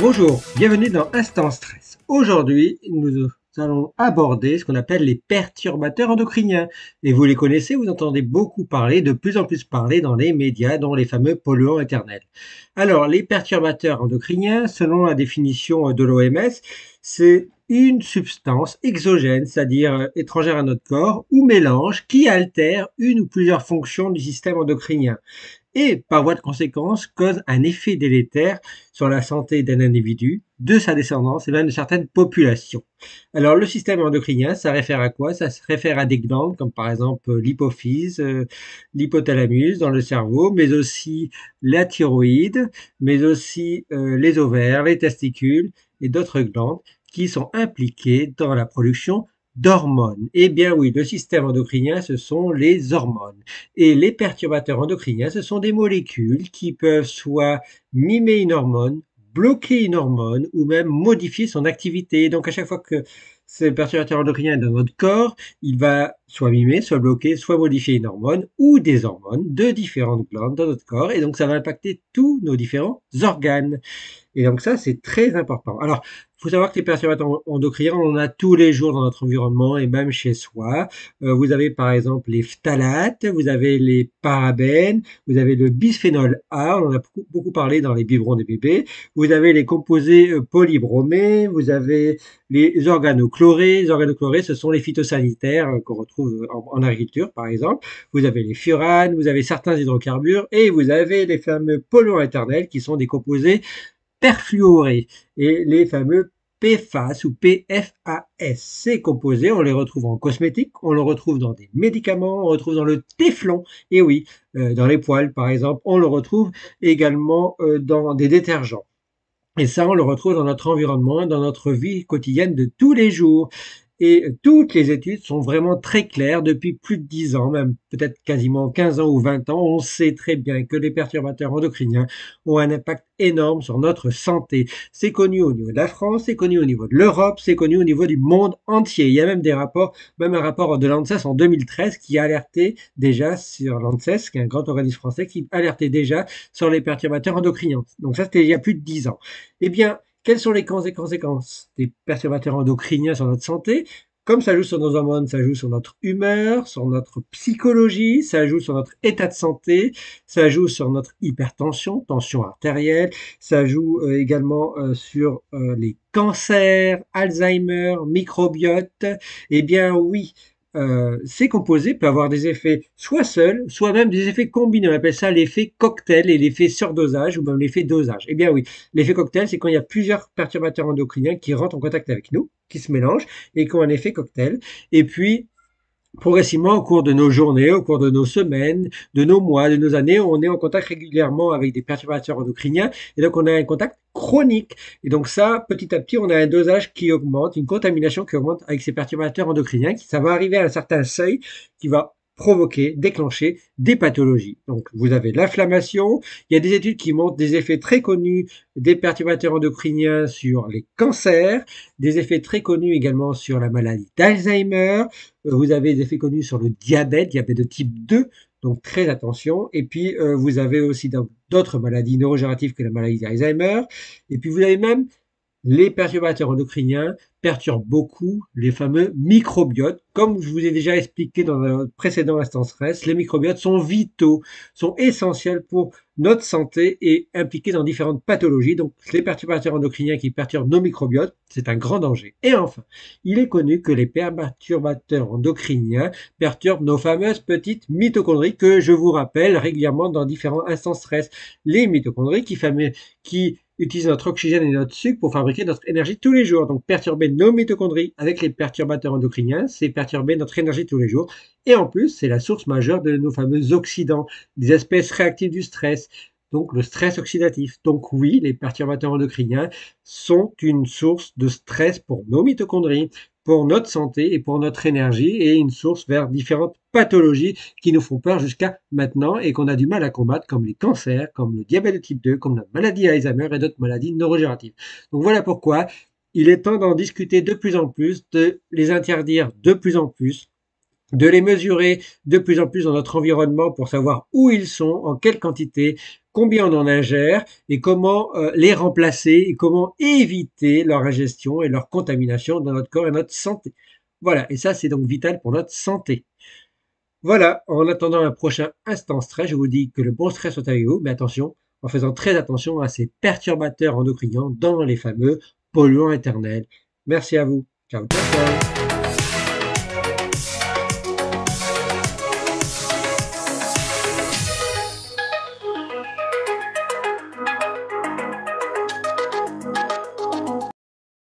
Bonjour, bienvenue dans Instant Stress. Aujourd'hui, nous allons aborder ce qu'on appelle les perturbateurs endocriniens. Et vous les connaissez, vous entendez beaucoup parler, de plus en plus parler dans les médias, dont les fameux polluants éternels. Alors, les perturbateurs endocriniens, selon la définition de l'OMS, c'est une substance exogène, c'est-à-dire étrangère à notre corps, ou mélange qui altère une ou plusieurs fonctions du système endocrinien et, par voie de conséquence, cause un effet délétère sur la santé d'un individu, de sa descendance et même de certaines populations. Alors, le système endocrinien, ça réfère à quoi? Ça se réfère à des glandes, comme par exemple l'hypophyse, l'hypothalamus dans le cerveau, mais aussi la thyroïde, mais aussi les ovaires, les testicules et d'autres glandes qui sont impliquées dans la production d'hormones. Eh bien oui, le système endocrinien, ce sont les hormones. Et les perturbateurs endocriniens, ce sont des molécules qui peuvent soit mimer une hormone, bloquer une hormone ou même modifier son activité. Donc à chaque fois que ce perturbateur endocrinien est dans notre corps, il va soit mimer, soit bloquer, soit modifier une hormone ou des hormones de différentes glandes dans notre corps. Et donc ça va impacter tous nos différents organes. Et donc ça, c'est très important. Alors, il faut savoir que les perturbateurs endocriniens, on en a tous les jours dans notre environnement et même chez soi. Vous avez par exemple les phtalates, vous avez les parabènes, vous avez le bisphénol A, on en a beaucoup parlé dans les biberons des bébés. Vous avez les composés polybromés, vous avez les organochlorés. Les organochlorés, ce sont les phytosanitaires qu'on retrouve en agriculture, par exemple. Vous avez les furanes, vous avez certains hydrocarbures et vous avez les fameux polluants éternels qui sont des composés perfluorés et les fameux PFAS ou PFAS. Ces composés, on les retrouve en cosmétique, on le retrouve dans des médicaments, on le retrouve dans le téflon, et oui, dans les poêles par exemple, on le retrouve également dans des détergents. Et ça, on le retrouve dans notre environnement, dans notre vie quotidienne de tous les jours. Et toutes les études sont vraiment très claires depuis plus de 10 ans, même peut-être quasiment 15 ans ou 20 ans. On sait très bien que les perturbateurs endocriniens ont un impact énorme sur notre santé. C'est connu au niveau de la France, c'est connu au niveau de l'Europe, c'est connu au niveau du monde entier. Il y a même des rapports, même un rapport de l'ANSES en 2013 qui alertait déjà sur l'ANSES, qui est un grand organisme français, qui alertait déjà sur les perturbateurs endocriniens. Donc ça, c'était il y a plus de 10 ans. Eh bien, quelles sont les conséquences des perturbateurs endocriniens sur notre santé? Comme ça joue sur nos hormones, ça joue sur notre humeur, sur notre psychologie, ça joue sur notre état de santé, ça joue sur notre hypertension, tension artérielle, ça joue également sur les cancers, Alzheimer, microbiote. Eh bien oui, ces composés peuvent avoir des effets soit seuls, soit même des effets combinés. On appelle ça l'effet cocktail et l'effet surdosage ou même l'effet dosage. Eh bien oui, l'effet cocktail, c'est quand il y a plusieurs perturbateurs endocriniens qui rentrent en contact avec nous, qui se mélangent et qui ont un effet cocktail. Et puis, progressivement, au cours de nos journées, au cours de nos semaines, de nos mois, de nos années, on est en contact régulièrement avec des perturbateurs endocriniens et donc on a un contact chronique. Et donc ça, petit à petit, on a un dosage qui augmente, une contamination qui augmente avec ces perturbateurs endocriniens. Ça va arriver à un certain seuil qui va provoquer, déclencher des pathologies. Donc vous avez l'inflammation, il y a des études qui montrent des effets très connus des perturbateurs endocriniens sur les cancers, des effets très connus également sur la maladie d'Alzheimer, vous avez des effets connus sur le diabète, diabète de type 2, donc très attention. Et puis, vous avez aussi d'autres maladies neurodégénératives que la maladie d'Alzheimer. Et puis, vous avez même les perturbateurs endocriniens perturbent beaucoup les fameux microbiotes. Comme je vous ai déjà expliqué dans un précédent instant stress, les microbiotes sont vitaux, sont essentiels pour notre santé et impliqués dans différentes pathologies. Donc, les perturbateurs endocriniens qui perturbent nos microbiotes, c'est un grand danger. Et enfin, il est connu que les perturbateurs endocriniens perturbent nos fameuses petites mitochondries que je vous rappelle régulièrement dans différents instants stress. Les mitochondries qui utilisent notre oxygène et notre sucre pour fabriquer notre énergie tous les jours. Donc, perturber nos mitochondries avec les perturbateurs endocriniens, c'est perturber notre énergie tous les jours. Et en plus, c'est la source majeure de nos fameux oxydants, des espèces réactives du stress. Donc, le stress oxydatif. Donc, oui, les perturbateurs endocriniens sont une source de stress pour nos mitochondries, pour notre santé et pour notre énergie et une source vers différentes pathologies qui nous font peur jusqu'à maintenant et qu'on a du mal à combattre comme les cancers, comme le diabète de type 2, comme la maladie d'Alzheimer et d'autres maladies neurodégénératives. Donc voilà pourquoi il est temps d'en discuter de plus en plus, de les interdire de plus en plus, de les mesurer de plus en plus dans notre environnement pour savoir où ils sont, en quelle quantité, combien on en ingère et comment les remplacer et comment éviter leur ingestion et leur contamination dans notre corps et notre santé. Voilà, et ça c'est donc vital pour notre santé. Voilà, en attendant un prochain instant stress, je vous dis que le bon stress soit avec vous, mais attention, en faisant très attention à ces perturbateurs endocriniens dans les fameux polluants éternels. Merci à vous. Ciao, ciao, ciao.